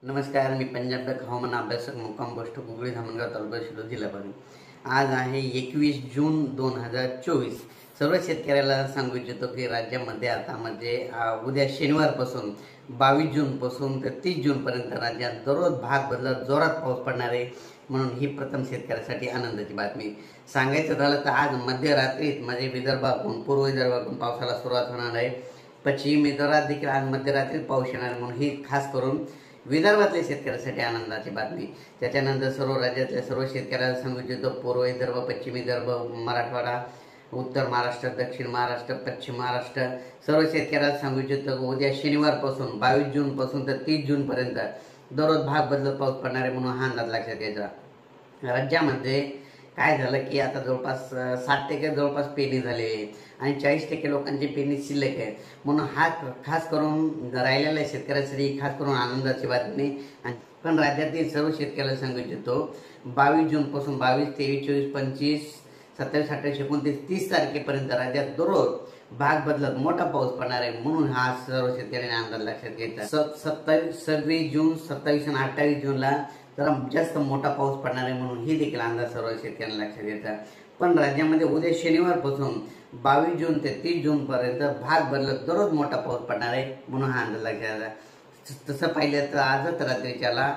नमस्कार, मी पंजाब तक हवामान अभ्यासक मुक्काम पोस्ट कुगळी धामणगाव तालुका शिरूर जिल्हा परभणी। आज आहे 21 जून 2024। सर्व शेतकऱ्याला सांगू इच्छितो की राज्यामध्ये आता म्हणजे उद्या शनिवारपासून 22 जून पासून ते 30 जून पर्यंत राज्यात दररोज भाग बदलत जोरात पाऊस पडणार आहे। म्हणून ही प्रथम शेतकऱ्यासाठी आनंदाची बातमी। सांगायचं झालं तर आज मध्यरात्रीत म्हणजे विदर्भातून पूर्व विदर्भातून पावसाला सुरुवात होणार आहे। पश्चिम विदर्भात देखील आज मध्यरात्रीत पाऊस येणार आहे। म्हणून ही खास करून विदर्भातल्या शेतकऱ्यांसाठी आनंदाची बातमी। त्याच्यानंतर सर्व राज्यातल्या सर्व शेतकऱ्यांना सांगू इच्छितो पूर्व विदर्भ, पश्चिम विदर्भ, मराठवाडा, उत्तर महाराष्ट्र, दक्षिण महाराष्ट्र, पश्चिम महाराष्ट्र सर्व शेतकऱ्यांना सांगू इच्छितो उद्या शनिवारपासून 22 जून पासून तर 30 जून पर्यंत दररोज भाग बदलत पाऊस पडणार आहे। म्हणून हा अंदाज लक्षात घ्यायचा। राज्यामध्ये काय झालं की आता जवळपास 60% जवळपास पेरणी झाली आहे आणि 40% लोकांची पेरणी शिल्लक आहे। म्हणून हा खास करून राहिलेल्या शेतकऱ्यांसाठी खास करून आनंदाची बातमी। पण राज्यातील सर्व शेतकऱ्याला सांगू इच्छितो 22 जून पासून 22, 23, 24, 25, 27, 28, 29, 30 तारखेपर्यंत राज्यात दररोज भाग बदलत मोठा पाऊस पडणार आहे। म्हणून हा सर्व शेतकऱ्यांनी अंदाज लक्षात घ्यायचा। 26 जून, 27 आणि 28 जूनला जरा जास्त मोठा पाऊस पडणार आहे। म्हणून ही देखील अंदाज सर्व शेतकऱ्यांना लक्षात घ्यायचा। पण राज्यामध्ये उद्या शनिवारपासून 22 जून ते 30 जून पर्यंत भाग बदलत दररोज मोठा पाऊस पडणार आहे। म्हणून हा अंदाज लक्षात घ्यायचा। तसं पाहिलं तर आजच रात्रीच्याला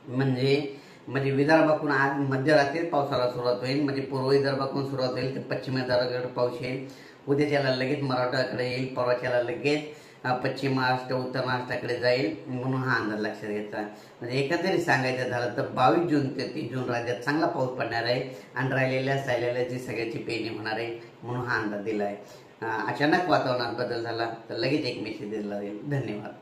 म्हणजे विदर्भातून आज मध्यरात्रीत पावसाला सुरुवात होईल। म्हणजे पूर्व विदर्भातून सुरुवात होईल तर पश्चिम विदर्भाकडे पाऊस येईल। उद्याच्याला लगेच मराठवाड्याकडे येईल, परवाच्याला लगेच पश्चिम महाराष्ट्र, उत्तर महाराष्ट्राकडे जाईल। म्हणून हा अंदाज लक्षात घ्यायचा। म्हणजे एकंदरीत सांगायचं झालं तर 22 जून ते 30 जून राज्यात चांगला पाऊस पडणार आहे आणि राहिलेल्या जी सगळ्याची पेरणी होणार आहे। म्हणून हा अंदाज दिला आहे। अचानक वातावरणात बदल झाला तर लगेच एक मेसेज दिला जाईल। धन्यवाद।